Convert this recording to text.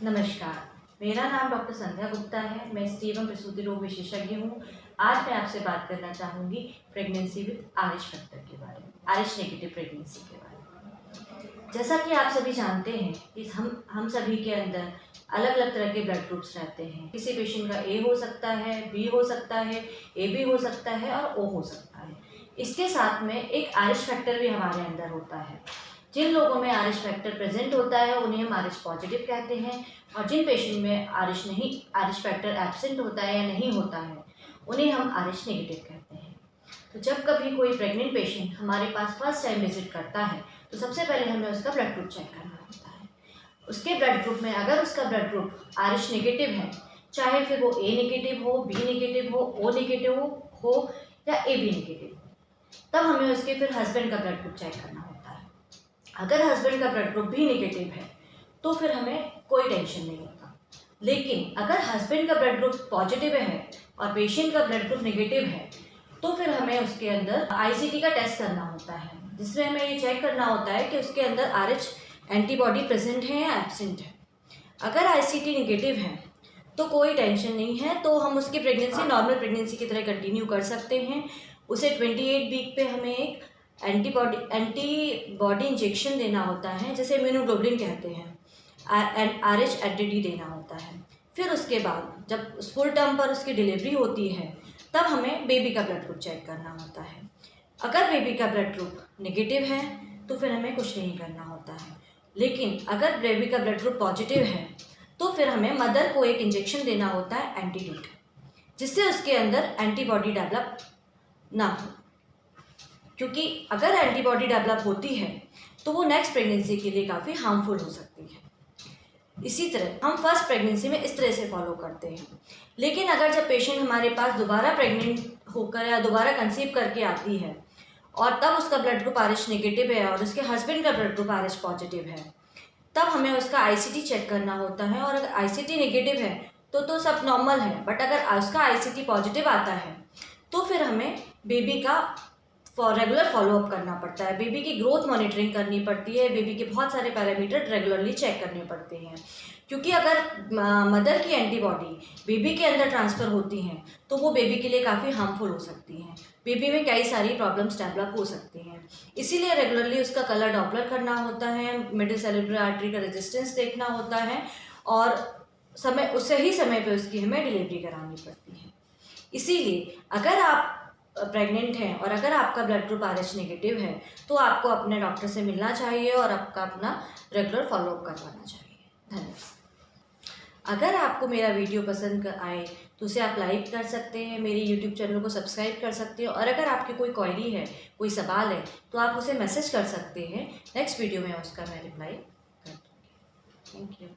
नमस्कार, मेरा नाम डॉक्टर संध्या गुप्ता है। मैं स्त्री एवं प्रसूति रोग विशेषज्ञ हूँ। आज मैं आपसे बात करना चाहूँगी प्रेगनेंसी विद आरएच फैक्टर के बारे में, आरएच नेगेटिव प्रेगनेंसी के बारे में। जैसा कि आप सभी जानते हैं कि हम सभी के अंदर अलग अलग तरह के ब्लड ग्रुप्स रहते हैं। किसी पेशेंट का ए हो सकता है, बी हो सकता है, ए बी हो सकता है और ओ हो सकता है। इसके साथ में एक आरएच फैक्टर भी हमारे अंदर होता है। जिन लोगों में आरएच फैक्टर प्रेजेंट होता है उन्हें हम आरएच पॉजिटिव कहते हैं, और जिन पेशेंट में आरएच फैक्टर एब्सेंट होता है या नहीं होता है उन्हें हम आरएच नेगेटिव कहते हैं। तो जब कभी कोई प्रेग्नेंट पेशेंट हमारे पास फर्स्ट टाइम विजिट करता है तो सबसे पहले हमें उसका ब्लड ग्रुप चेक करना होता है। उसके ब्लड ग्रुप में अगर उसका ब्लड ग्रुप आरएच नेगेटिव है, चाहे फिर वो ए नेगेटिव हो, बी नेगेटिव हो, ओ नेगेटिव हो या ए बी नेगेटिव हो, तब हमें उसके फिर हस्बैंड का ब्लड ग्रुप चेक करना होता है। अगर हस्बैंड का ब्लड ग्रुप भी नेगेटिव है तो फिर हमें कोई टेंशन नहीं होता। लेकिन अगर हस्बैंड का ब्लड ग्रुप पॉजिटिव है और पेशेंट का ब्लड ग्रुप नेगेटिव है तो फिर हमें उसके अंदर आईसीटी का टेस्ट करना होता है, जिसमें हमें ये चेक करना होता है कि उसके अंदर आरएच एंटीबॉडी प्रेजेंट है या एब्सेंट है। अगर आईसीटी नेगेटिव है तो कोई टेंशन नहीं है, तो हम उसकी प्रेगनेंसी नॉर्मल प्रेगनेंसी की तरह कंटिन्यू कर सकते हैं। उसे 28 वीक पे हमें एक एंटीबॉडी इंजेक्शन देना होता है, जैसे इम्यूनोग्लोबुलिन कहते हैं, आरएच एडिडी देना होता है। फिर उसके बाद जब फुल टर्म पर उसकी डिलीवरी होती है तब हमें बेबी का ब्लड ग्रुप चेक करना होता है। अगर बेबी का ब्लड ग्रुप नेगेटिव है तो फिर हमें कुछ नहीं करना होता है। लेकिन अगर बेबी का ब्लड ग्रुप पॉजिटिव है तो फिर हमें मदर को एक इंजेक्शन देना होता है एंटीडी का, जिससे उसके अंदर एंटीबॉडी डेवलप ना हो। क्योंकि अगर एंटीबॉडी डेवलप होती है तो वो नेक्स्ट प्रेगनेंसी के लिए काफ़ी हार्मफुल हो सकती है। इसी तरह हम फर्स्ट प्रेगनेंसी में इस तरह से फॉलो करते हैं। लेकिन अगर जब पेशेंट हमारे पास दोबारा प्रेग्नेंट होकर या दोबारा कंसीव करके आती है और तब उसका ब्लड ग्रुप आरएच नेगेटिव है और उसके हस्बैंड का ब्लड ग्रुप आरएच पॉजिटिव है, तब हमें उसका आईसीटी चेक करना होता है। और अगर आईसीटी नेगेटिव है तो सब नॉर्मल है, बट अगर उसका आईसीटी पॉजिटिव आता है तो फिर हमें बेबी का रेगुलर फॉलोअप करना पड़ता है। बेबी की ग्रोथ मॉनिटरिंग करनी पड़ती है, बेबी के बहुत सारे पैरामीटर रेगुलरली चेक करने पड़ते हैं। क्योंकि अगर मदर की एंटीबॉडी बेबी के अंदर ट्रांसफ़र होती हैं तो वो बेबी के लिए काफ़ी हार्मफुल हो सकती हैं। बेबी में कई सारी प्रॉब्लम्स डेवलप हो सकती हैं। इसीलिए रेगुलरली उसका कलर डॉपलर करना होता है, मिडिल सेरेब्रल आर्टरी का रेजिस्टेंस देखना होता है, और सही समय पर उसकी हमें डिलीवरी करानी पड़ती है। इसीलिए अगर आप प्रेग्नेंट हैं और अगर आपका ब्लड ग्रुप आरएच नेगेटिव है तो आपको अपने डॉक्टर से मिलना चाहिए और आपका अपना रेगुलर फॉलोअप करवाना चाहिए। धन्यवाद। अगर आपको मेरा वीडियो पसंद आए तो उसे आप लाइक कर सकते हैं, मेरे यूट्यूब चैनल को सब्सक्राइब कर सकते हैं, और अगर आपकी कोई क्वेरी है, कोई सवाल है तो आप उसे मैसेज कर सकते हैं। नेक्स्ट वीडियो में उसका मैं रिप्लाई कर दूँगी। Thank you.